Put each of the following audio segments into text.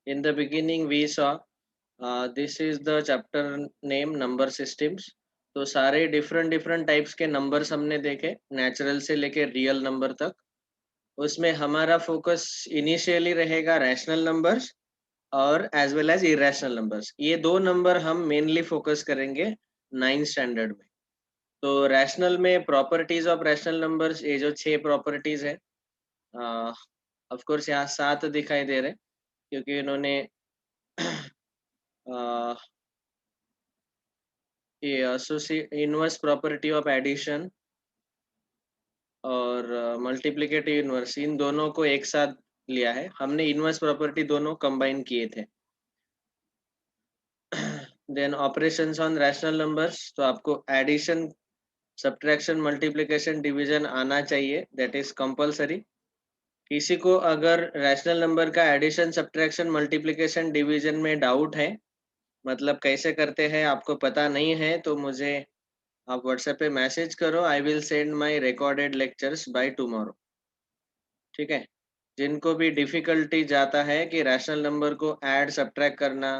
In the beginning we saw this is the chapter name number systems. तो सारे different different types के numbers हमने देखे, natural से लेके रियल नंबर तक। उसमें हमारा फोकस इनिशियली रहेगा रैशनल नंबर्स और as well as irrational numbers. ये दो नंबर हम मेनली फोकस करेंगे 9th स्टैंडर्ड में। तो रैशनल में प्रॉपर्टीज ऑफ रैशनल नंबर्स, ये जो 6 प्रॉपर्टीज है, ऑफ कोर्स यहाँ 7 दिखाई दे रहे क्योंकि इन्होंने ये इनवर्स प्रॉपर्टी ऑफ एडिशन और मल्टीप्लिकेटिव इनवर्स, इन दोनों को एक साथ लिया है हमने। इनवर्स प्रॉपर्टी दोनों कंबाइन किए थे। Then operations on rational numbers, तो आपको एडिशन, सब्ट्रैक्शन, मल्टीप्लिकेशन, डिवीजन आना चाहिए, दैट इज कंपलसरी। किसी को अगर रैशनल नंबर का एडिशन, सब्ट्रैक्शन, मल्टीप्लिकेशन, डिवीजन में डाउट है, मतलब कैसे करते हैं आपको पता नहीं है, तो मुझे आप व्हाट्सएप पे मैसेज करो। आई will send my recorded lectures by tomorrow. ठीक है। जिनको भी डिफिकल्टी जाता है कि रैशनल नंबर को ऐड सब्ट्रैक्ट करना,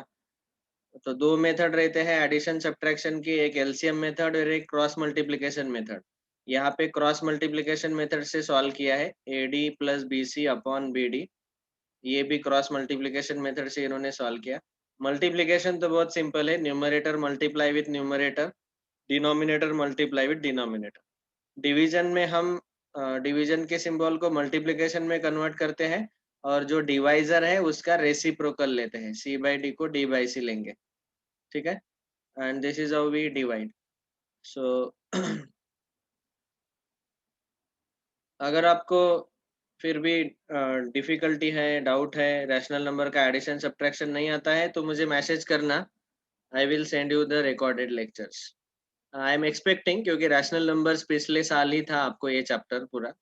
तो दो मेथड रहते हैं एडिशन सब्ट्रैक्शन की, एक एलसीएम मेथड और एक क्रॉस मल्टीप्लिकेशन मेथड। यहाँ पे क्रॉस मल्टीप्लिकेशन मेथड से सॉल्व किया है, AD plus BC upon BD. ये भी क्रॉस मल्टीप्लिकेशन मेथड से इन्होंने सॉल्व किया। मल्टीप्लिकेशन तो बहुत सिंपल है, numerator multiply with numerator, denominator multiply with denominator. Division में हम डिवीजन के सिंबल को मल्टीप्लिकेशन में कन्वर्ट करते हैं और जो डिवाइजर है उसका रेसिप्रोकल लेते हैं, सी बाई डी को डी बाई सी लेंगे। ठीक है। And this is how we divide. So अगर आपको फिर भी डिफिकल्टी है, डाउट है, रैशनल नंबर का एडिशन सब्ट्रैक्शन नहीं आता है, तो मुझे मैसेज करना। I will send you the recorded lectures. I am expecting, क्योंकि रैशनल नंबर्स पिछले साल ही था आपको ये चैप्टर पूरा।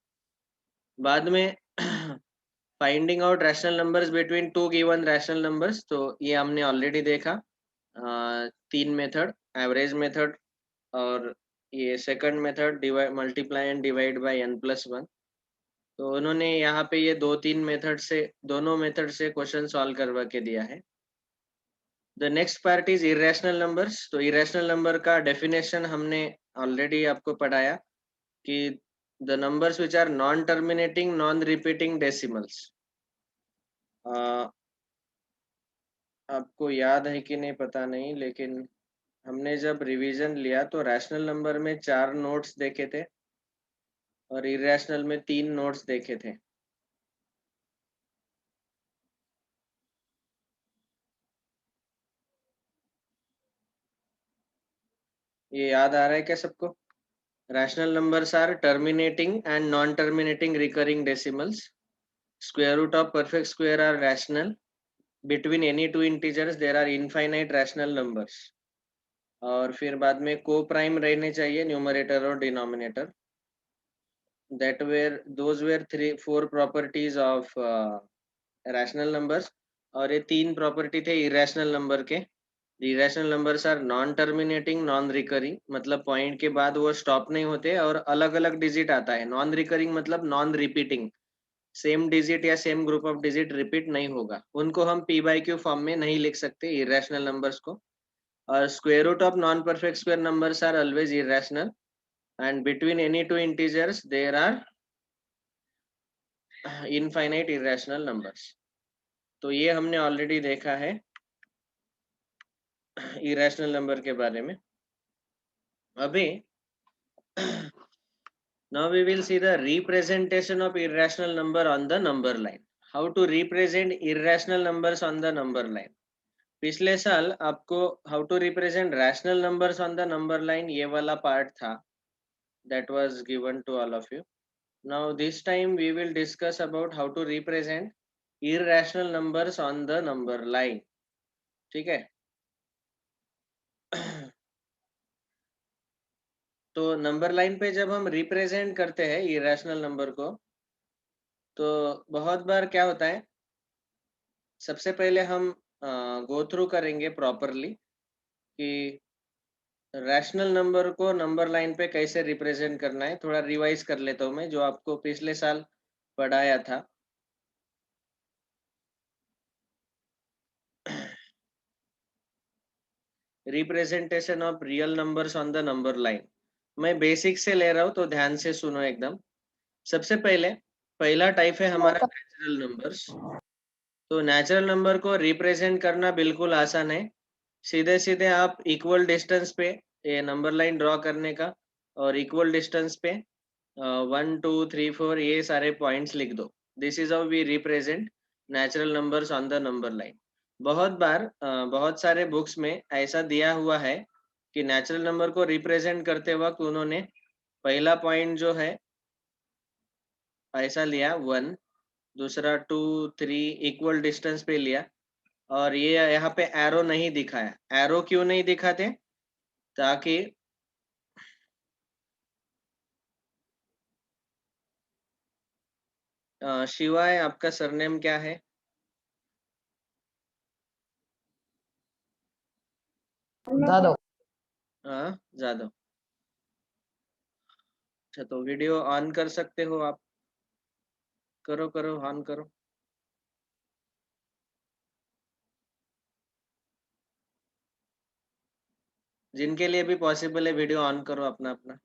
बाद में finding out rational numbers between two given rational numbers, तो ये हमने ऑलरेडी देखा। 3 मेथड, एवरेज मेथड और ये second method, divide, multiply and divide by n+1। तो उन्होंने यहाँ पे ये 2-3 मेथड से, दोनों मेथड से क्वेश्चन सॉल्व करवा के दिया है। The next part is irrational numbers. तो इरेशनल नंबर का डेफिनेशन हमने ऑलरेडी आपको पढ़ाया कि the numbers which are non terminating, non repeating decimals. आपको याद है कि नहीं पता नहीं, लेकिन हमने जब रिवीजन लिया तो रैशनल नंबर में 4 नोट्स देखे थे और इरेशनल में 3 नोट्स देखे थे। ये याद आ रहा है क्या सबको? Rational numbers are terminating and non terminating recurring decimals. Square root of perfect square are rational. Between any two integers there are infinite rational numbers. और फिर बाद में को प्राइम रहने चाहिए न्यूमरेटर और denominator. That were those were 4 properties of rational numbers. और ये 3 प्रॉपर्टी थे इरेशनल नंबर के। Irrational numbers are non terminating, non recurring, मतलब पॉइंट के बाद वो स्टॉप नहीं होते और अलग अलग डिजिट आता है। नॉन रिकरिंग मतलब नॉन रिपीटिंग, सेम डिजिट या same group of digit repeat नहीं होगा, उनको हम पी बाई क्यू फॉर्म में नहीं लिख सकते इरेशनल नंबर्स को। और square root of non perfect square numbers are always irrational and between any two integers there are infinite irrational numbers. तो ये हमने ऑलरेडी देखा है इरेशनल नंबर के बारे में। अभी now we will see the representation of irrational number on the number line. How to represent irrational numbers on the number line. पिछले साल आपको how to represent rational numbers on the number line ये वाला part था, that was given to all of you. Now this time we will discuss about how to represent irrational numbers on the number line. ठीक है। तो number line पे जब हम represent करते हैं इरेशनल नंबर को, तो बहुत बार क्या होता है, सबसे पहले हम गो थ्रू करेंगे प्रॉपरली कि रैशनल नंबर को नंबर लाइन पे कैसे रिप्रेजेंट करना है। थोड़ा रिवाइज कर लेता हूँ मैं जो आपको पिछले साल पढ़ाया था। Representation of real numbers on the number line. मैं बेसिक से ले रहा हूँ तो ध्यान से सुनो एकदम। सबसे पहले पहला टाइप है हमारा नेचुरल नंबर्स। तो नेचुरल नंबर को रिप्रेजेंट करना बिल्कुल आसान है। सीधे सीधे आप इक्वल डिस्टेंस पे ये नंबर लाइन ड्रॉ करने का, और इक्वल डिस्टेंस पे 1 2 3 4 ये सारे पॉइंट्स लिख दो। This is how we represent natural numbers on the number line. बहुत बार बहुत सारे बुक्स में ऐसा दिया हुआ है कि नेचुरल नंबर को रिप्रेजेंट करते वक्त उन्होंने पहला पॉइंट जो है ऐसा लिया 1, दूसरा 2 3 इक्वल डिस्टेंस पे लिया, और ये यहाँ पे एरो नहीं दिखाया। एरो क्यों नहीं दिखाते? ताकि शिवाय आपका सरनेम क्या है? जादव। हाँ, जादव। अच्छा, तो वीडियो ऑन कर सकते हो आप? करो करो, ऑन करो। जिनके लिए भी पॉसिबल है वीडियो ऑन करो अपना अपना।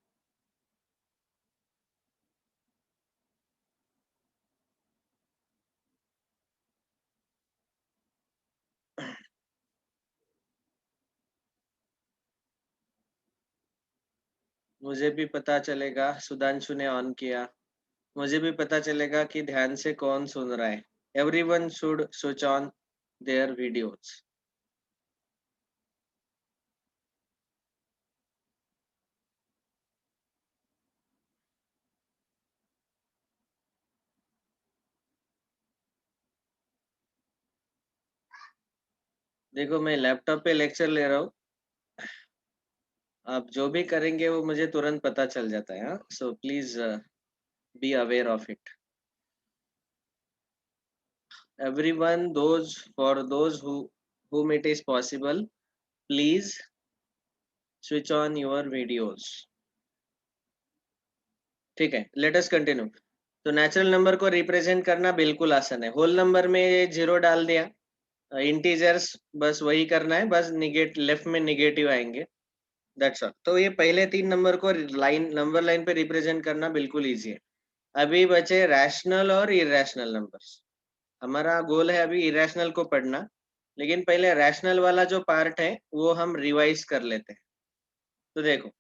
मुझे भी पता चलेगा सुधांशु ने ऑन किया। मुझे भी पता चलेगा कि ध्यान से कौन सुन रहा है। Everyone should switch on their videos. देखो, मैं लैपटॉप पे लेक्चर ले रहा हूँ। आप जो भी करेंगे वो मुझे तुरंत पता चल जाता है। हाँ, so please be aware of it. Everyone, those whom it is possible, please switch on your videos. ठीक है, लेट अस कंटिन्यू। तो नेचुरल नंबर को रिप्रेजेंट करना बिल्कुल आसान है। होल नंबर में जीरो डाल दिया, इंटीजर्स बस वही करना है, बस निगेट लेफ्ट में निगेटिव आएंगे, दैट्स ऑल। तो ये पहले 3 नंबर को लाइन नंबर लाइन पे रिप्रेजेंट करना बिल्कुल इजी है। अभी बचे रैशनल और इरेशनल नंबर्स। हमारा गोल है अभी इरेशनल को पढ़ना, लेकिन पहले रैशनल वाला जो पार्ट है वो हम रिवाइज कर लेते हैं। तो देखो,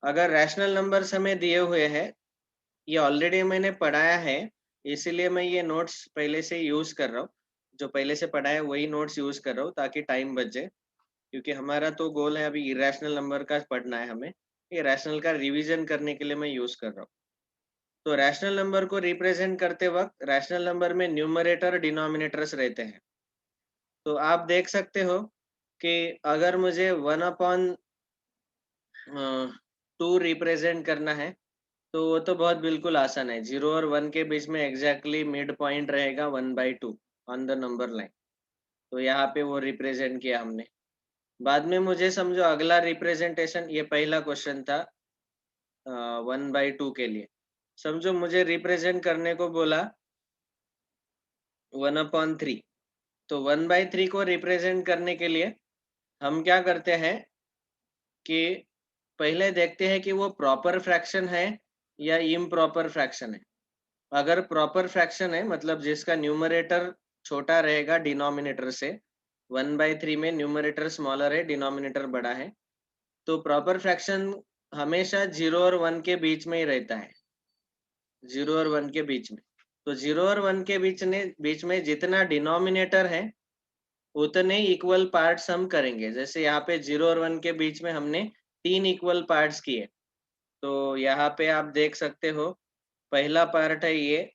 अगर रैशनल नंबर्स हमें दिए हुए हैं, ये ऑलरेडी मैंने पढ़ाया है, इसीलिए मैं ये नोट्स पहले से यूज कर रहा हूँ। जो पहले से पढ़ा है वही नोट्स यूज कर रहा हूँ ताकि टाइम बच जाए, क्योंकि हमारा तो गोल है अभी इरेशनल नंबर का पढ़ना है हमें। ये रैशनल का रिवीजन करने के लिए मैं यूज कर रहा हूँ। तो रैशनल नंबर को रिप्रेजेंट करते वक्त रैशनल नंबर में न्यूमरेटर डिनोमिनेटर्स रहते हैं। तो आप देख सकते हो कि अगर मुझे 1/2 रिप्रेजेंट करना है तो वो तो बहुत बिल्कुल आसान है। 0 और 1 के बीच में एग्जैक्टली मिड पॉइंट रहेगा 1/2 ऑन द नंबर लाइन। तो यहाँ पे वो रिप्रेजेंट किया हमने। बाद में मुझे समझो अगला रिप्रेजेंटेशन, ये पहला क्वेश्चन था 1/2 के लिए। समझो मुझे रिप्रेजेंट करने को बोला 1/3। तो 1/3 को रिप्रेजेंट करने के लिए हम क्या करते हैं कि पहले देखते हैं कि वो प्रॉपर फ्रैक्शन है या इम्प्रॉपर फ्रैक्शन है। अगर प्रॉपर फ्रैक्शन है, मतलब जिसका न्यूमरेटर छोटा रहेगा डिनोमिनेटर से, 1/3 में न्यूमरेटर स्मॉलर है, डिनोमिनेटर बड़ा है, तो प्रॉपर फ्रैक्शन हमेशा 0 और 1 के बीच में ही रहता है। 0 और 1 के बीच में। तो 0 और 1 के बीच में जितना डिनोमिनेटर है उतने इक्वल पार्ट्स हम करेंगे। जैसे यहाँ पे 0 और 1 के बीच में हमने 3 इक्वल पार्ट्स किए। तो यहाँ पे आप देख सकते हो, पहला पार्ट है ये,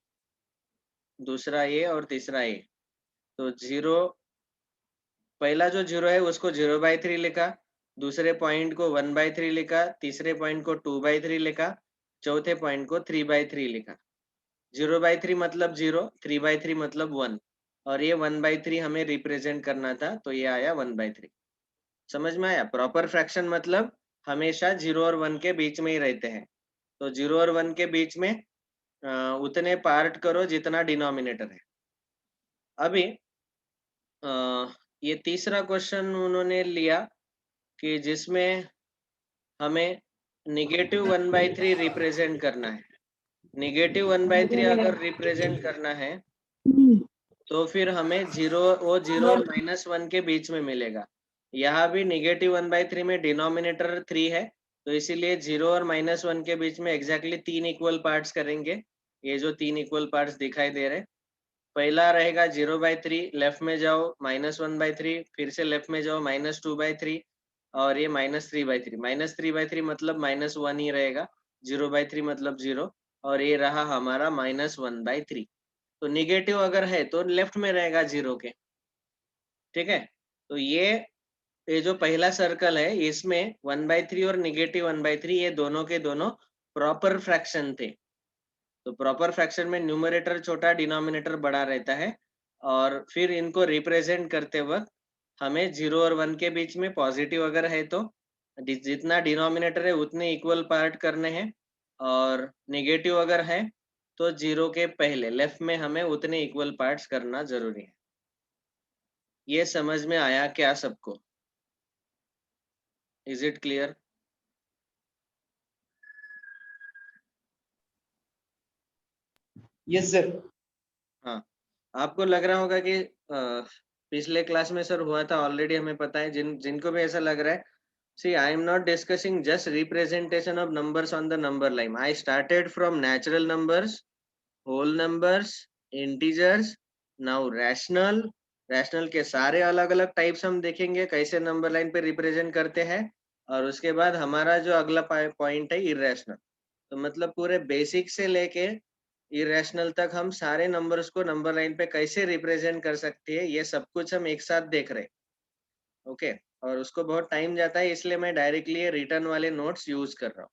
दूसरा ये और तीसरा ये। तो 0, पहला जो 0 है उसको 0/3 लिखा, दूसरे पॉइंट को 1/3 लिखा, तीसरे पॉइंट को 2/3 लिखा, चौथे पॉइंट को 3/3 लिखा। 0/3 मतलब 0, 3/3 मतलब 1, और ये 1/3 हमें रिप्रेजेंट करना था, तो ये आया 1/3। समझ में आया? प्रॉपर फ्रैक्शन मतलब हमेशा 0 और 1 के बीच में ही रहते हैं। तो 0 और 1 के बीच में उतने पार्ट करो जितना डिनोमिनेटर है। अभी ये तीसरा क्वेश्चन उन्होंने लिया कि जिसमें हमें -1/3 रिप्रेजेंट करना है। -1/3 अगर रिप्रेजेंट करना है तो फिर हमें जीरो और -1 के बीच में मिलेगा। यहाँ भी -1/3 में डिनोमिनेटर 3 है, तो इसीलिए 0 और -1 के बीच में एग्जैक्टली 3 इक्वल पार्ट्स करेंगे। ये जो 3 इक्वल पार्ट्स दिखाई दे रहे, पहला रहेगा 0/3, लेफ्ट में जाओ -1/3, फिर से लेफ्ट में जाओ -2/3 और ये -3/3। -3/3 मतलब -1 ही रहेगा, 0/3 मतलब 0 और ये रहा हमारा -1/3। तो निगेटिव अगर है तो लेफ्ट में रहेगा 0 के, ठीक है। तो ये जो पहला सर्कल है इसमें 1/3 और -1/3 ये दोनों के दोनों प्रॉपर फ्रैक्शन थे। तो प्रॉपर फ्रैक्शन में न्यूमरेटर छोटा डिनोमिनेटर बड़ा रहता है और फिर इनको रिप्रेजेंट करते वक्त हमें 0 और 1 के बीच में पॉजिटिव अगर है तो जितना डिनोमिनेटर है उतने इक्वल पार्ट करने हैं और नेगेटिव अगर है तो 0 के पहले लेफ्ट में हमें उतने इक्वल पार्ट्स करना जरूरी है। ये समझ में आया क्या सबको? Is it clear? Yes sir. हाँ, आपको लग रहा होगा कि पिछले क्लास में सर हुआ था ऑलरेडी, हमें पता है। जिनको भी ऐसा लग रहा है, see, I am not discussing just representation of numbers on the number line. I started from natural numbers, whole numbers, integers, now rational. Rational के सारे अलग अलग टाइप्स हम देखेंगे कैसे नंबर लाइन पे रिप्रेजेंट करते हैं, और उसके बाद हमारा जो अगला पॉइंट है इरेशनल। तो मतलब पूरे बेसिक से लेके इरेशनल तक हम सारे नंबर्स को नंबर लाइन पे कैसे रिप्रेजेंट कर सकते हैं, ये सब कुछ हम एक साथ देख रहे हैं। ओके, और उसको बहुत टाइम जाता है, इसलिए मैं डायरेक्टली रिटर्न वाले नोट्स यूज कर रहा हूँ।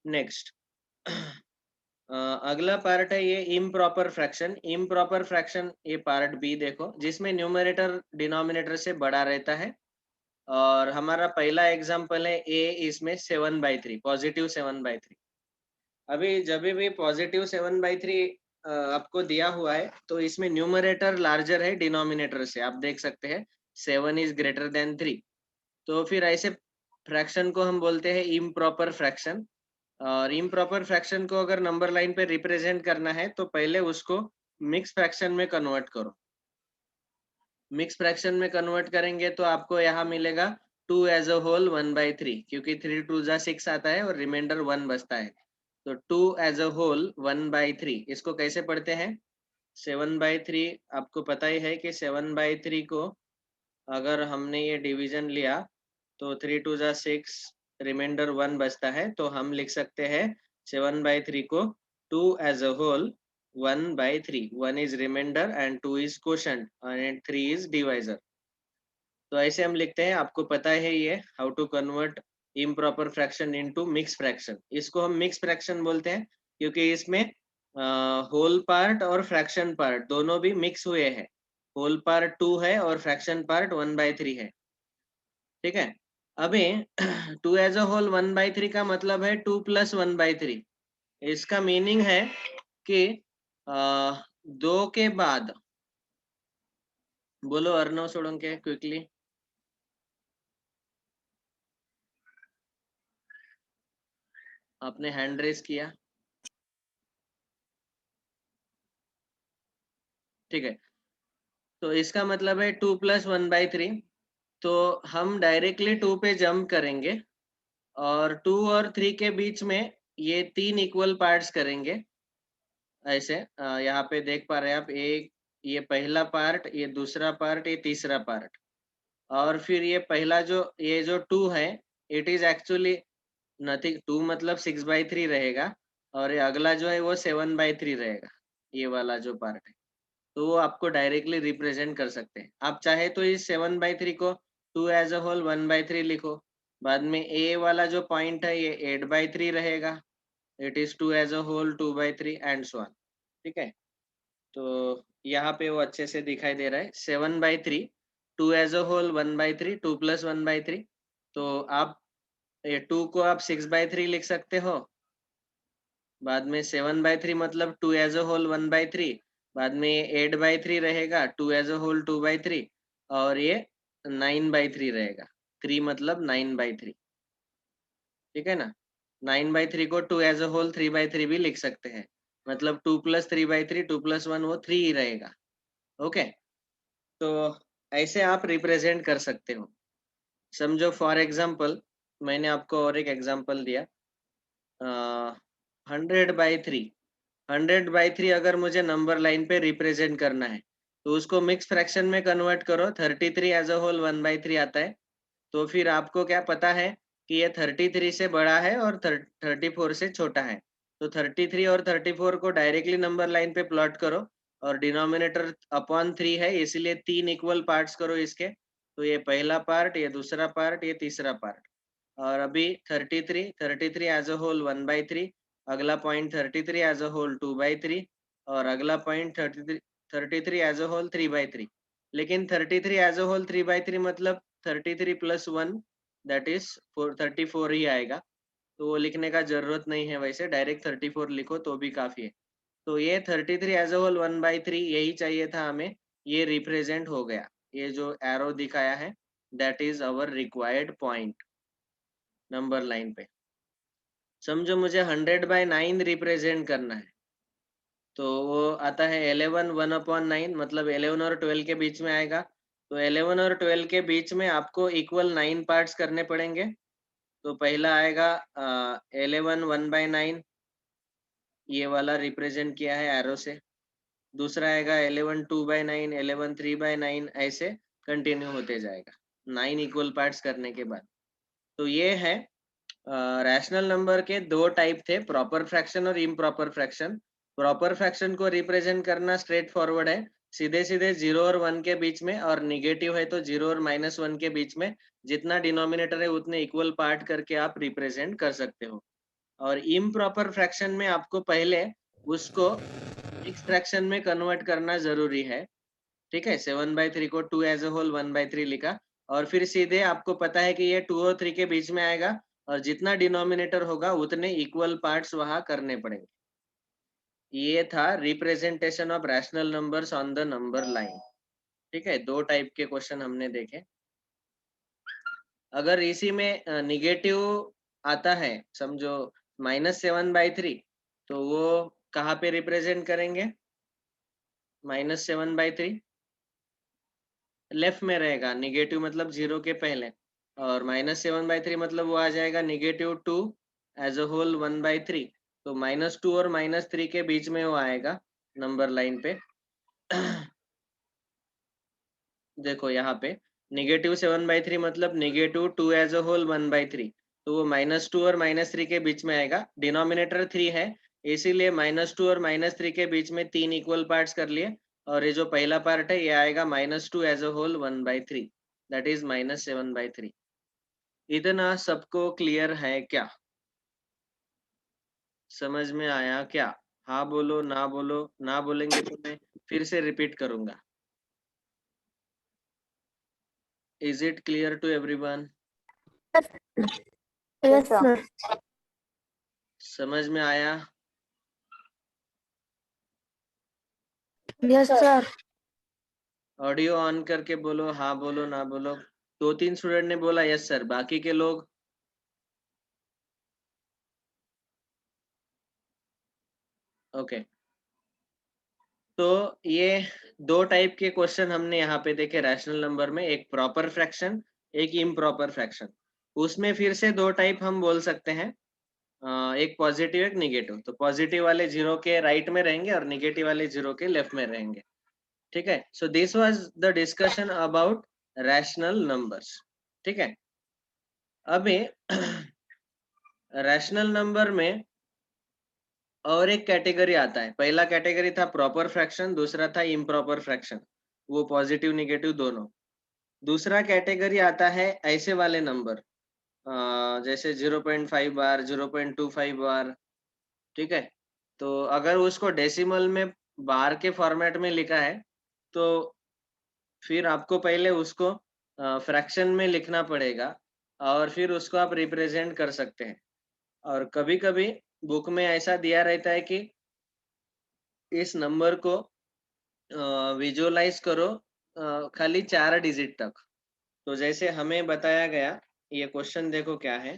नेक्स्ट अगला पार्ट है ये इम्प्रॉपर फ्रैक्शन। इम्प्रॉपर फ्रैक्शन ये पार्ट बी देखो, जिसमें न्यूमरेटर डिनोमिनेटर से बड़ा रहता है। और हमारा पहला एग्जांपल है ए, इसमें 7/3, पॉजिटिव 7/3। अभी जब भी पॉजिटिव 7/3 आपको दिया हुआ है तो इसमें न्यूमरेटर लार्जर है डिनोमिनेटर से, आप देख सकते हैं 7 इज ग्रेटर देन 3। तो फिर ऐसे फ्रैक्शन को हम बोलते हैं इम्प्रॉपर फ्रैक्शन। और इम्प्रॉपर फ्रैक्शन को अगर नंबर लाइन पे रिप्रेजेंट करना है तो पहले उसको मिक्स फ्रैक्शन में कन्वर्ट करो। मिक्स फ्रैक्शन में कन्वर्ट करेंगे तो आपको यहाँ मिलेगा 2 एज अ होल 1/3, क्योंकि 3 2 जा 6 आता है और रिमाइंडर 1 बचता है। तो 2 एज अ होल 1/3, इसको कैसे पढ़ते हैं? 7/3, आपको पता ही है कि 7/3 को अगर हमने ये डिवीजन लिया तो 3 2 जा 6, रिमाइंडर 1 बचता है, तो हम लिख सकते हैं 7/3 को 2 as a whole 1/3। 1 is remainder and 2 is quotient and 3 is divisor। तो ऐसे हम लिखते हैं, आपको पता है ये how to convert improper fraction into mix fraction. इसको हम मिक्स फ्रैक्शन बोलते हैं क्योंकि इसमें होल पार्ट और फ्रैक्शन पार्ट दोनों भी मिक्स हुए हैं। होल पार्ट 2 है और फ्रैक्शन पार्ट 1/3 है, ठीक है। अभी 2 एज अ होल 1/3 का मतलब है 2 + 1/3। इसका मीनिंग है कि 2 के बाद, बोलो अर्नव सोळंके क्विकली। आपने हैंड रेस किया, ठीक है। तो इसका मतलब है 2 + 1/3। तो हम डायरेक्टली 2 पे जंप करेंगे और 2 और 3 के बीच में ये 3 इक्वल पार्ट्स करेंगे। ऐसे यहाँ पे देख पा रहे हैं आप, एक ये पहला पार्ट, ये दूसरा पार्ट, ये तीसरा पार्ट। और फिर ये पहला जो ये जो 2 है, इट इज एक्चुअली नथिंग। 2 मतलब 6/3 रहेगा और ये अगला जो है वो 7/3 रहेगा, ये वाला जो पार्ट है। तो वो आपको डायरेक्टली रिप्रेजेंट कर सकते हैं। आप चाहे तो इस 7/3 को 2 एज अ होल 1/3 लिखो। बाद में ए वाला जो पॉइंट है ये 8/3 रहेगा, it is 2 as a whole 2/3 and so on, ठीक है। तो यहाँ पे वो अच्छे से दिखाई दे रहा है 7/3, 2 एज अ होल 1/3, 2 + 1/3। तो आप ये 2 को आप 6/3 लिख सकते हो। बाद में 7/3 मतलब 2 एज अ होल 1/3। बाद में ये 8/3 रहेगा, 2 एज अ होल 2/3। और ये 9/3 रहेगा, 3 मतलब 9/3, ठीक है ना। 9/3 को 2 एज अ होल 3/3 भी लिख सकते हैं, मतलब 2 + 3/3, 2 + 1 वो 3 ही रहेगा। ओके, तो ऐसे आप रिप्रेजेंट कर सकते हो। समझो फॉर एग्जाम्पल, मैंने आपको और एक एग्जाम्पल दिया, 100/3। 100/3 अगर मुझे नंबर लाइन पे रिप्रेजेंट करना है, तो उसको मिक्स फ्रैक्शन में कन्वर्ट करो, 33 एज अ होल 1/3 आता है। तो फिर आपको क्या पता है कि ये 33 से बड़ा है और 34 से छोटा है। तो 33 और 34 को डायरेक्टली नंबर लाइन पे प्लॉट करो, और डिनोमिनेटर अपॉन 3 है, इसलिए 3 इक्वल पार्ट्स करो इसके। तो ये पहला पार्ट, ये दूसरा पार्ट, ये तीसरा पार्ट। और अभी 33 एज अ होल 1/3, अगला पॉइंट 33 एज अ होल 2/3, और अगला पॉइंट 33 एज अ होल 3/3। लेकिन 33 एज अ होल 3/3 मतलब 33 + 1 दैट इज 34 ही आएगा। तो वो लिखने का जरूरत नहीं है, वैसे डायरेक्ट 34 लिखो तो भी काफी है। तो ये 33 एज अ होल 1/3 यही चाहिए था हमें, ये रिप्रेजेंट हो गया। ये जो एरो दिखाया है that is our required point number line पे। समझो मुझे 100/9 रिप्रेजेंट करना है, तो वो आता है 11 1/9, मतलब 11 और 12 के बीच में आएगा। तो 11 और 12 के बीच में आपको इक्वल 9 पार्ट्स करने पड़ेंगे। तो पहला आएगा 11 1/9, ये वाला रिप्रेजेंट किया है एरो से। दूसरा आएगा 11 2/9, 11 3/9, ऐसे कंटिन्यू होते जाएगा 9 इक्वल पार्ट्स करने के बाद। तो ये है रैशनल नंबर के दो टाइप थे, प्रॉपर फ्रैक्शन और इम्प्रॉपर फ्रैक्शन। प्रॉपर फ्रैक्शन को रिप्रेजेंट करना स्ट्रेट फॉरवर्ड है, सीधे सीधे 0 और 1 के बीच में, और निगेटिव है तो 0 और -1 के बीच में जितना डिनोमिनेटर है उतने इक्वल पार्ट करके आप रिप्रेजेंट कर सकते हो। और इम्प्रॉपर फ्रैक्शन में आपको पहले उसको मिक्स फ्रैक्शन में कन्वर्ट करना जरूरी है, ठीक है। 7/3 को 2 एज अ होल 1/3 लिखा, और फिर सीधे आपको पता है कि ये 2 और 3 के बीच में आएगा, और जितना डिनोमिनेटर होगा उतने इक्वल पार्ट्स वहां करने पड़ेंगे। ये था representation of rational numbers on the number line, ठीक है। दो टाइप के क्वेश्चन हमने देखे। अगर इसी में निगेटिव आता है, समझो -7/3, तो वो कहाँ पे रिप्रेजेंट करेंगे? -7/3 लेफ्ट में रहेगा, निगेटिव मतलब 0 के पहले, और -7/3 मतलब वो आ जाएगा -2 एज अ होल 1/3। तो -2 और -3 के बीच में वो आएगा नंबर लाइन पे। देखो यहाँ पे -7/3 मतलब -2 एज अ होल 1/3, तो वो -2 और -3 के बीच में आएगा। डिनोमिनेटर 3 है, इसीलिए -2 और -3 के बीच में 3 इक्वल पार्ट्स कर लिए, और ये जो पहला पार्ट है ये आएगा -2 as a whole 1/3, that is -7/3। इतना सबको क्लियर है क्या? समझ में आया क्या? हाँ बोलो, ना बोलो। ना बोलेंगे तो मैं फिर से रिपीट करूंगा। Is it clear to everyone? Yes, sir. समझ में आया? Yes, sir. ऑडियो ऑन करके बोलो, हाँ बोलो, ना बोलो। 2-3 स्टूडेंट ने बोला यस सर, बाकी के लोग? ओके, तो ये दो टाइप के क्वेश्चन हमने यहाँ पे देखे रैशनल नंबर में, एक प्रॉपर फ्रैक्शन, एक इम्प्रॉपर फ्रैक्शन। उसमें फिर से दो टाइप हम बोल सकते हैं, एक पॉजिटिव एक निगेटिव। तो पॉजिटिव वाले 0 के राइट में रहेंगे और निगेटिव वाले 0 के लेफ्ट में रहेंगे, ठीक है। So this was the discussion about rational numbers, ठीक है। अभी रैशनल नंबर में और एक कैटेगरी आता है। पहला कैटेगरी था प्रॉपर फ्रैक्शन, दूसरा था इम्प्रॉपर फ्रैक्शन, वो पॉजिटिव निगेटिव दोनों। दूसरा कैटेगरी आता है ऐसे वाले नंबर, जैसे 0.5 बार, 0.25 बार, ठीक है। तो अगर उसको डेसिमल में बार के फॉर्मेट में लिखा है, तो फिर आपको पहले उसको फ्रैक्शन में लिखना पड़ेगा, और फिर उसको आप रिप्रेजेंट कर सकते हैं। और कभी-कभी बुक में ऐसा दिया रहता है कि इस नंबर को विजुअलाइज करो खाली 4 डिजिट तक, तो जैसे हमें बताया गया, ये क्वेश्चन देखो क्या है।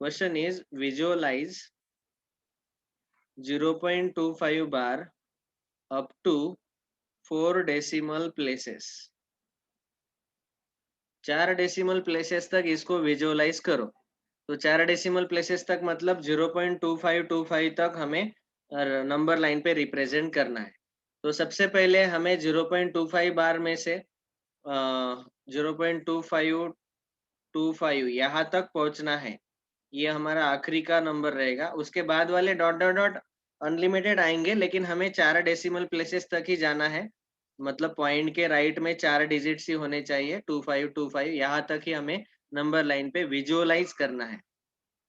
Question is visualise 0.25 bar up to 4 decimal places. 4 decimal places तक इसको विजुअलाइज करो। तो 4 डेसिमल प्लेसेस तक मतलब 0.2525 तक हमें नंबर लाइन पे रिप्रेजेंट करना है। तो सबसे पहले हमें 0.25 बार में से 0.2525 यहाँ तक पहुंचना है। ये हमारा आखिरी का नंबर रहेगा। उसके बाद वाले डॉट डॉट डॉट अनलिमिटेड आएंगे, लेकिन हमें 4 डेसिमल प्लेसेस तक ही जाना है। मतलब पॉइंट के राइट में 4 डिजिट्स ही होने चाहिए, 2525 यहाँ तक ही हमें नंबर लाइन पे विजुअलाइज करना है।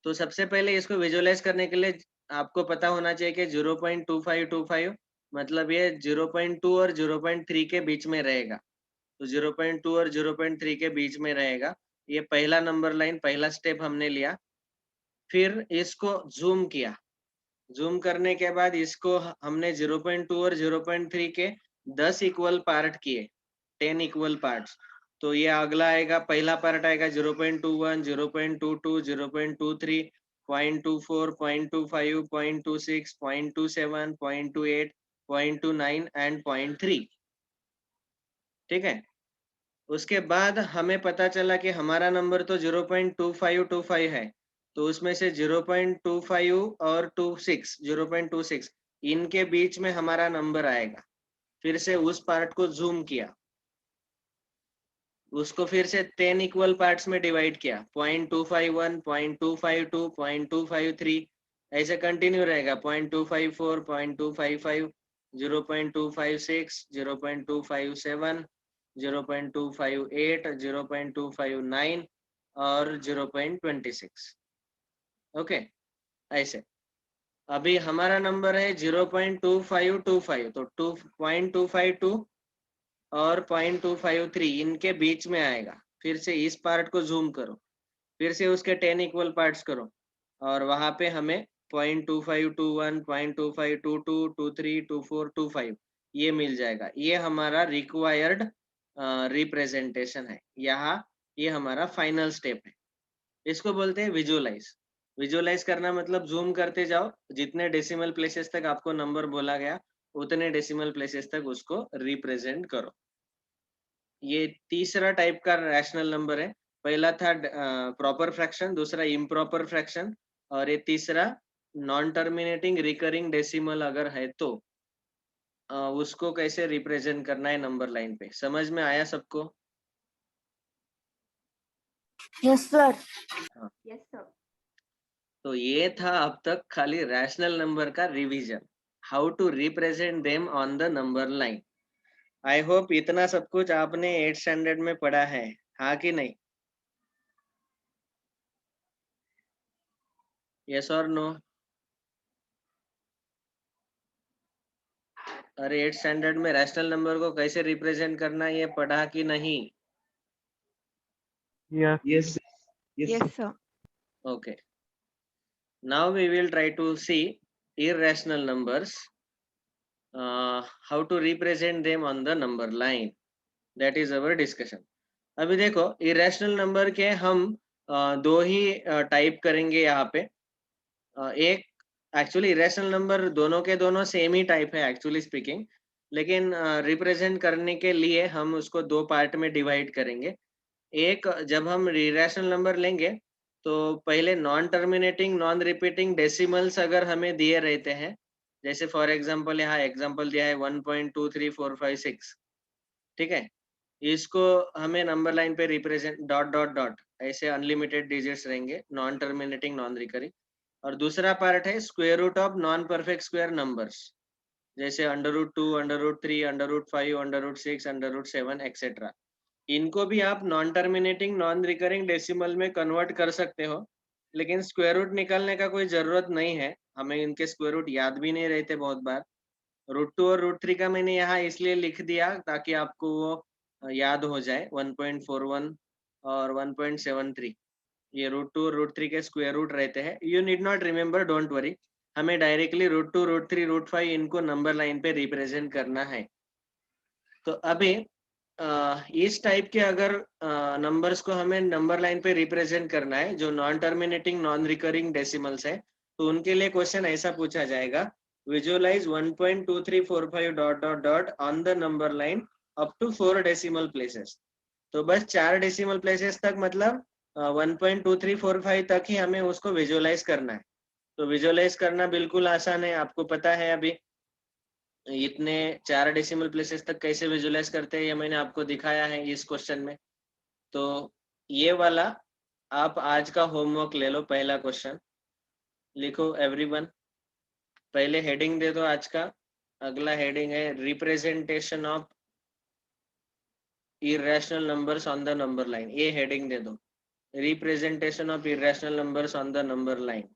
तो सबसे पहले इसको विजुअलाइज करने के लिए आपको पता होना चाहिए कि 0.2525 मतलब ये 0.2 और 0.3 के बीच में रहेगा। तो 0.2 और 0.3 के बीच में रहेगा। ये पहला नंबर लाइन, पहला स्टेप हमने लिया। फिर इसको जूम किया। जूम करने के बाद इसको हमने 0.2 और 0.3 के 10 इक्वल पार्ट किए, 10 इक्वल पार्ट्स। तो ये अगला आएगा, पहला पार्ट आएगा 0.21, 0.22, 0.23, 0.24, 0.25, 0.26, 0.27, 0.28, 0.29 एंड 0.3। ठीक है। उसके बाद हमें पता चला कि हमारा नंबर तो 0.2525 है। तो उसमें से 0.25 और 0.26 इनके बीच में हमारा नंबर आएगा। फिर से उस पार्ट को जूम किया, उसको फिर से 10 इक्वल पार्ट्स में डिवाइड किया, 0.251, 0.252, 0.253 ऐसे कंटिन्यू रहेगा। 0.254, 0.255, 0.256, 0.257, 0.258, 0.259 और 0.26। ओके, ऐसे। अभी हमारा नंबर है 0.2525, तो 2.252 और 0.253 इनके बीच में आएगा। फिर से इस पार्ट को जूम करो, फिर से उसके 10 इक्वल पार्ट्स करो, और वहां पे हमें 0.2521, 0.2522, 23, 24, 25 ये मिल जाएगा। ये हमारा रिक्वायर्ड रिप्रेजेंटेशन है। यहाँ ये हमारा फाइनल स्टेप है। इसको बोलते हैं विजुअलाइज। विजुअलाइज करना मतलब जूम करते जाओ, जितने डेसिमल प्लेसेस तक आपको नंबर बोला गया उतने डेसिमल प्लेसेस तक उसको रिप्रेजेंट करो। ये तीसरा टाइप का रैशनल नंबर है। पहला था प्रॉपर फ्रैक्शन, दूसरा इम्प्रॉपर फ्रैक्शन, और ये तीसरा नॉन टर्मिनेटिंग रिकरिंग डेसिमल अगर है तो उसको कैसे रिप्रेजेंट करना है नंबर लाइन पे। समझ में आया सबको? Yes sir. हाँ। Yes sir. तो ये था अब तक खाली रैशनल नंबर का revision, how to represent them on the number line. I hope इतना सब कुछ आपने 8th स्टैंडर्ड में पढ़ा है, हाँ कि नहीं? यस और नो? अरे 8th स्टैंडर्ड में रैशनल नंबर को कैसे रिप्रेजेंट करना ये पढ़ा कि नहीं? Yes. Yes sir. Okay. Now we will try to see irrational numbers, how to represent them on the number line. That is our discussion. अभी देखो, irrational number के हम दो ही टाइप करेंगे यहाँ पे। एक एक्चुअली इरेशनल नंबर दोनों के दोनों सेम ही टाइप है एक्चुअली स्पीकिंग, लेकिन रिप्रेजेंट करने के लिए हम उसको दो पार्ट में डिवाइड करेंगे। एक, जब हम इरेशनल नंबर लेंगे तो पहले non terminating non repeating decimals अगर हमें दिए रहते हैं, जैसे फॉर एग्जांपल यहाँ एग्जांपल दिया है 1.23456, ठीक है। इसको हमें नंबर लाइन पे रिप्रेजेंट डॉट डॉट डॉट ऐसे अनलिमिटेड डिजिट्स रहेंगे, नॉन टर्मिनेटिंग नॉन रिकरिंग। और दूसरा पार्ट है square root of non perfect square numbers, जैसे √2, √3, √5, √6, √7 एक्सेट्रा। इनको भी आप non terminating non recurring decimal में कन्वर्ट कर सकते हो, लेकिन स्क्वायर रूट निकालने का कोई जरूरत नहीं है, हमें इनके स्क्वायर रूट याद भी नहीं रहते बहुत बार। √2 और √3 का मैंने यहाँ इसलिए लिख दिया ताकि आपको वो याद हो जाए। 1.41 और 1.73 ये √2 और √3 के स्क्वायर रूट रहते हैं। You need not remember, don't worry. हमें डायरेक्टली √2, √3, √5 इनको नंबर लाइन पे रिप्रेजेंट करना है। तो अभी इस टाइप के अगर नंबर्स को हमें नंबर लाइन पे रिप्रेजेंट करना है जो non terminating non recurring decimals है, तो उनके लिए क्वेश्चन ऐसा पूछा जाएगा, visualise 1.2345 dot dot dot on the number line up to 4 decimal places. तो बस 4 डेसिमल प्लेसेस तक, मतलब 1.2345 तक ही हमें उसको विजुअलाइज करना है। तो विजुअलाइज करना बिल्कुल आसान है, आपको पता है अभी इतने 4 डेसिमल प्लेसेस तक कैसे विजुअलाइज करते हैं, ये मैंने आपको दिखाया है इस क्वेश्चन में। तो ये वाला आप आज का होमवर्क ले लो। पहला क्वेश्चन लिखो एवरीवन, पहले हेडिंग दे दो आज का। अगला हेडिंग है representation of irrational numbers on the number line. ये हेडिंग दे दो, representation of irrational numbers on the number line.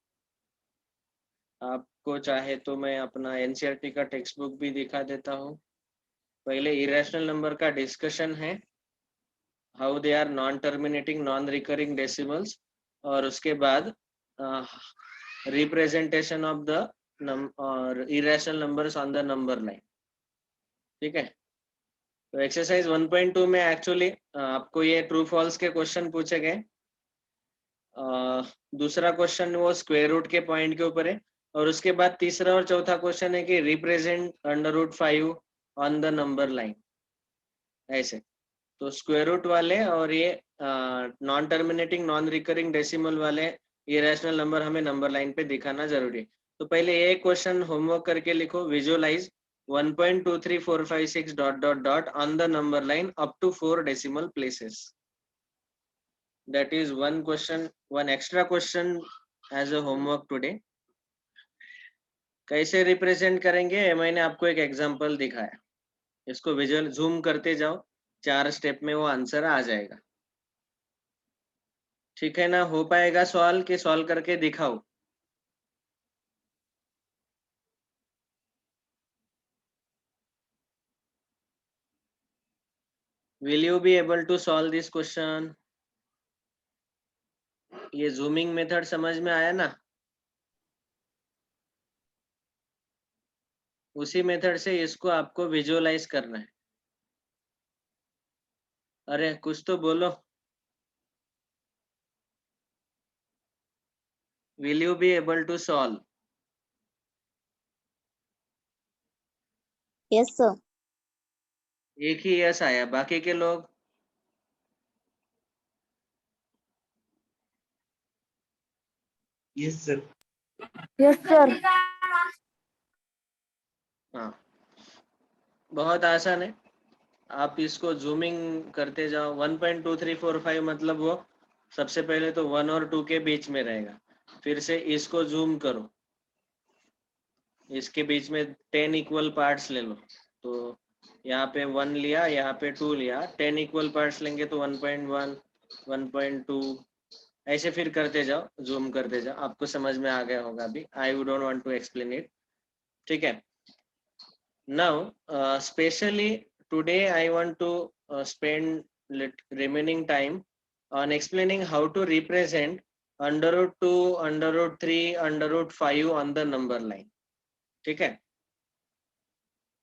आपको चाहे तो मैं अपना एनसीईआरटी का टेक्स्ट बुक भी दिखा देता हूँ। पहले इरेशनल नंबर का डिस्कशन है, how they are non terminating non recurring decimals, और उसके बाद representation of the irrational numbers on the number line. ठीक है, तो एक्सरसाइज 1.2 में एक्चुअली आपको ये ट्रू फॉल्स के क्वेश्चन पूछे गए। दूसरा क्वेश्चन वो स्क्वायर रूट के पॉइंट के ऊपर है, और उसके बाद तीसरा और चौथा क्वेश्चन है कि represent √5 on the number line. ऐसे तो स्क्वायर रूट वाले और ये non terminating non recurring decimal वाले इरेशनल नंबर हमें नंबर लाइन पे दिखाना जरूरी है। तो पहले ये क्वेश्चन होमवर्क करके लिखो, visualise 1.23456 dot dot dot on the number line up to 4 decimal places. That is one question, one extra question as a homework today. कैसे रिप्रेजेंट करेंगे मैंने आपको एक एग्जांपल दिखाया, इसको विजुअल जूम करते जाओ, 4 स्टेप में वो आंसर आ जाएगा। ठीक है ना, हो पाएगा सॉल्व कि सॉल्व करके दिखाओ? Will you be able to solve this question? ये जूमिंग मेथड समझ में आया ना? उसी मेथड से इसको आपको विजुअलाइज करना है। अरे कुछ तो बोलो। Will you be able to solve? Yes, sir. एक ही यस आया, बाकी के लोग? Yes, sir. Yes, sir. हाँ, बहुत आसान है, आप इसको जूमिंग करते जाओ। 1.2345 मतलब वो सबसे पहले तो 1 और 2 के बीच में रहेगा, फिर से इसको जूम करो, इसके बीच में 10 इक्वल पार्ट्स ले लो। तो यहाँ पे 1 लिया, यहाँ पे 2 लिया, 10 इक्वल पार्ट्स लेंगे तो 1.1 1.2 ऐसे फिर करते जाओ, जूम करते जाओ। आपको समझ में आ गया होगा अभी, I don't want to explain it. ठीक है, now specially today I want to spend remaining time on explaining how to represent √2 √3 √5 on the number line। ठीक है,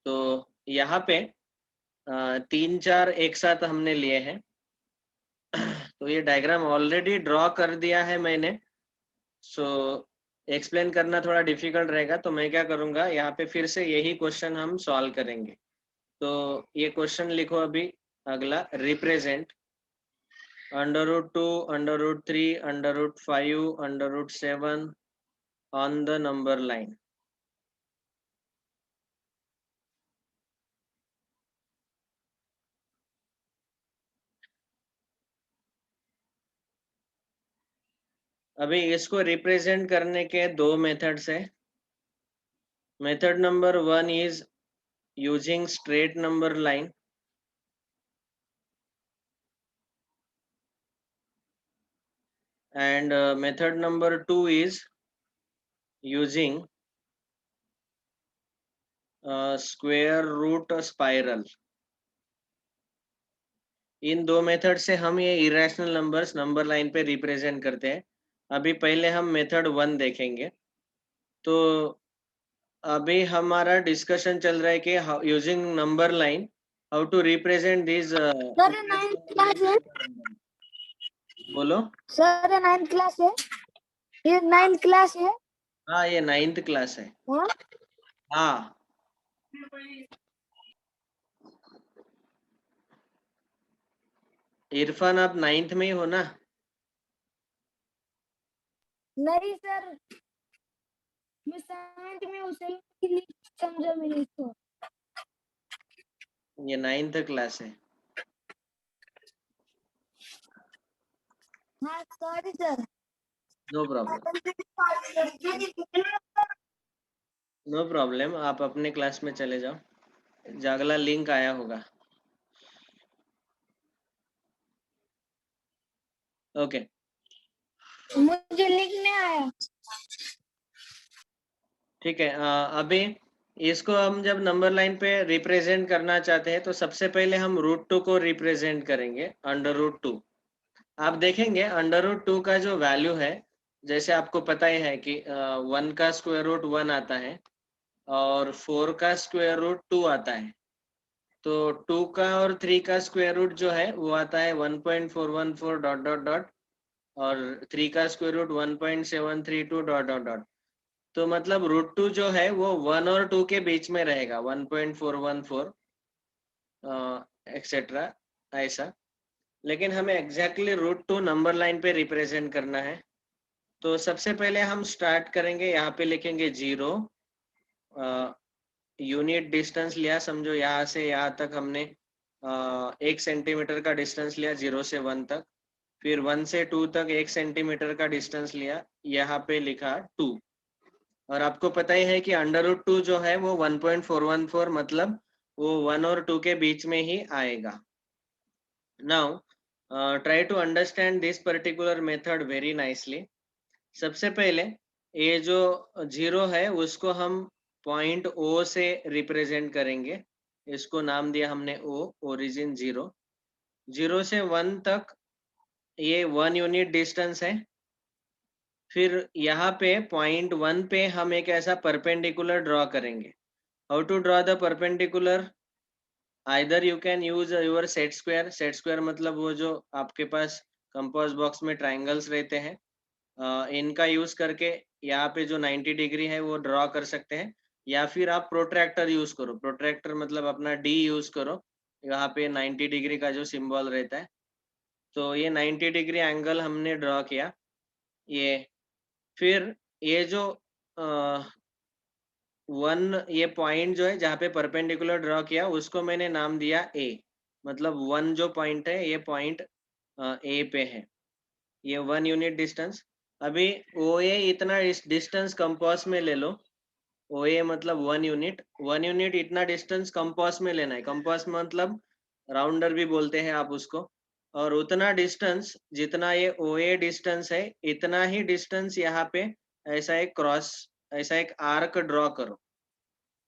तो यहाँ पे 3-4 एक साथ हमने लिए हैं। तो ये डायग्राम ऑलरेडी ड्रॉ कर दिया है मैंने, सो एक्सप्लेन करना थोड़ा डिफिकल्ट रहेगा। तो मैं क्या करूँगा, यहाँ पे फिर से यही क्वेश्चन हम सॉल्व करेंगे। तो ये क्वेश्चन लिखो अभी, अगला represent √2 √3 √5 √7 on the number line. अभी इसको रिप्रेजेंट करने के 2 मेथड्स है। Method number 1 is using straight number line, and method number 2 is using square root spiral। In 2 method से हम ये इरेशनल नंबर्स नंबर लाइन पे रिप्रेजेंट करते हैं। अभी पहले हम मेथड 1 देखेंगे। तो अभी हमारा डिस्कशन चल रहा है कि using number line how to represent this sir ये 9th क्लास है। बोलो। सर ये 9th क्लास है। ये 9th क्लास है। हाँ, ये 9th क्लास है। हाँ हाँ, इरफान आप 9th में ही हो ना? नहीं सर, मैं 7th में उसे समझा मैंने इसको। ये 9th क्लास है। हाँ sorry sir. No problem, no problem, आप अपने क्लास में चले जाओ। जागला लिंक आया होगा। ओके, मुझे लिंक नहीं आया। ठीक है। अभी इसको हम जब नंबर लाइन पे रिप्रेजेंट करना चाहते हैं तो सबसे पहले हम √2 को रिप्रेजेंट करेंगे √2। आप देखेंगे √2 का जो वैल्यू है, जैसे आपको पता ही है कि 1 का स्क्वायर रूट 1 आता है और 4 का स्क्वायर रूट 2 आता है। तो 2 का और 3 का स्क्वायर रूट जो है वो आता है 1.414 डॉट डॉट डॉट, और 3 का square root 1.732 dot dot dot. तो मतलब √2 जो है वो 1 और 2 के बीच में रहेगा, 1.414 एक्सेट्रा, ऐसा। लेकिन हमें एग्जैक्टली √2 नंबर लाइन पे रिप्रेजेंट करना है। तो सबसे पहले हम स्टार्ट करेंगे, यहाँ पे लिखेंगे 0, यूनिट डिस्टेंस लिया, समझो यहाँ से यहाँ तक हमने 1 सेंटीमीटर का डिस्टेंस लिया 0 से 1 तक। फिर 1 से 2 तक 1 सेंटीमीटर का डिस्टेंस लिया, यहाँ पे लिखा 2। और आपको पता ही है कि √2 जो है वो 1.414, मतलब वो 1 और 2 के बीच में ही आएगा। Now try to understand this particular method very nicely. सबसे पहले ये जो 0 है उसको हम पॉइंट O से रिप्रेजेंट करेंगे। इसको नाम दिया हमने O, ओरिजिन 0। 0 से 1 तक ये 1 यूनिट डिस्टेंस है। फिर यहाँ पे पॉइंट 1 पे हम एक ऐसा परपेंडिकुलर ड्रॉ करेंगे। How to draw the perpendicular? Either you can use your set square. Set square मतलब वो जो आपके पास कंपास बॉक्स में ट्राइंगल्स रहते हैं, इनका यूज करके यहाँ पे जो 90 डिग्री है वो ड्रॉ कर सकते हैं। या फिर आप प्रोट्रैक्टर यूज करो। प्रोट्रैक्टर मतलब अपना D यूज करो। यहाँ पे 90 डिग्री का जो सिंबल रहता है, तो ये 90 डिग्री एंगल हमने ड्रॉ किया। ये फिर ये जो 1, ये पॉइंट जो है जहाँ पे परपेंडिकुलर ड्रॉ किया उसको मैंने नाम दिया A। मतलब 1 जो पॉइंट है ये पॉइंट A पे है, ये 1 यूनिट डिस्टेंस। अभी OA इतना डिस्टेंस कंपास में ले लो। OA मतलब 1 यूनिट, 1 यूनिट इतना डिस्टेंस कंपास में लेना है। कंपास में मतलब राउंडर भी बोलते हैं आप उसको। और उतना डिस्टेंस जितना ये OA डिस्टेंस है, इतना ही डिस्टेंस यहाँ पे ऐसा एक क्रॉस, ऐसा एक आर्क ड्रॉ करो।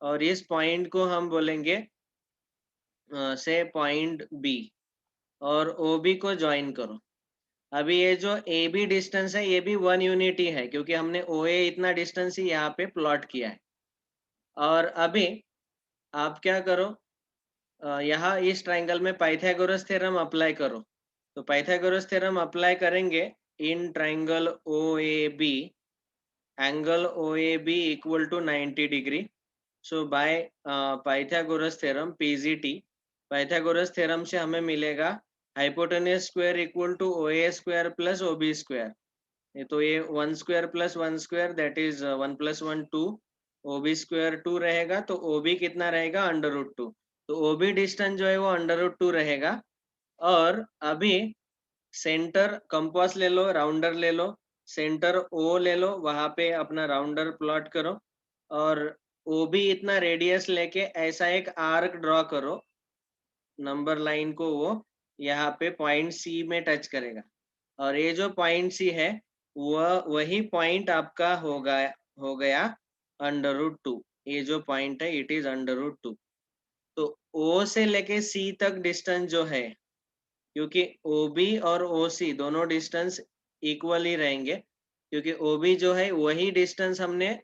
और इस पॉइंट को हम बोलेंगे से पॉइंट B, और OB को ज्वाइन करो। अभी ये जो AB डिस्टेंस है ये भी 1 यूनिट ही है, क्योंकि हमने OA इतना डिस्टेंस ही यहाँ पे प्लॉट किया है। और अभी आप क्या करो, यहाँ इस ट्राइंगल में पाइथागोरस थ्योरम अप्लाई करो। तो पाइथागोरस थ्योरम अप्लाई करेंगे in triangle OAB, angle OAB equal to 90 degree. So by Pythagoras theorem PGT, Pythagoras theorem से हमें मिलेगा hypotenuse square equal to OA square plus OB square. तो ये 1 square plus 1 square, that is 1 + 1 2, OB square 2 रहेगा। तो OB कितना रहेगा? √2। तो OB डिस्टेंस जो है वो √2 रहेगा। और अभी सेंटर कंपास ले लो, राउंडर ले लो, सेंटर O ले लो, वहां पे अपना राउंडर प्लॉट करो। और OB इतना रेडियस लेके ऐसा एक आर्क ड्रॉ करो, नंबर लाइन को वो यहाँ पे पॉइंट C में टच करेगा। और ये जो पॉइंट C है वह वही पॉइंट आपका हो गया √2। ये जो पॉइंट है इट इज √2। तो O से लेके C तक डिस्टेंस जो है, क्योंकि OB और OC दोनों डिस्टेंस इक्वल ही रहेंगे, क्योंकि OB जो है वही डिस्टेंस हमने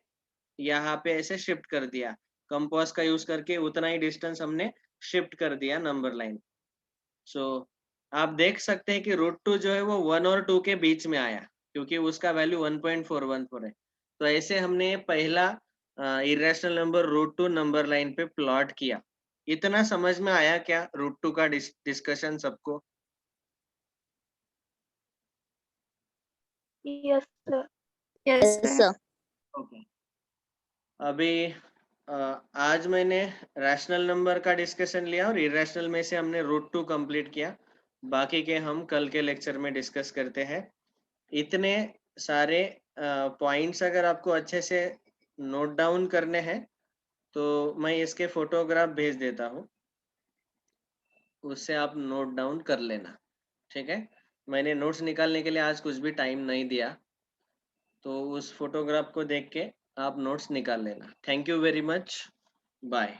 यहाँ पे ऐसे शिफ्ट कर दिया, कंपास का यूज करके उतना ही डिस्टेंस हमने शिफ्ट कर दिया नंबर लाइन। सो आप देख सकते हैं कि √2 जो है वो 1 और 2 के बीच में आया, क्योंकि उसका वैल्यू 1.414 है। तो ऐसे हमने पहला इरेशनल नंबर √2 नंबर लाइन पे प्लॉट किया। इतना समझ में आया क्या √2 का डिस्कशन सबको? Yes, sir. Yes, sir. Okay. अभी आज मैंने रैशनल नंबर का डिस्कशन लिया और इरेशनल में से हमने √2 कंप्लीट किया। बाकी के हम कल के लेक्चर में डिस्कस करते हैं। इतने सारे पॉइंट्स अगर आपको अच्छे से नोट डाउन करने हैं तो मैं इसके फोटोग्राफ भेज देता हूँ, उससे आप नोट डाउन कर लेना। ठीक है, मैंने नोट्स निकालने के लिए आज कुछ भी टाइम नहीं दिया, तो उस फोटोग्राफ को देख के आप नोट्स निकाल लेना। Thank you very much, bye.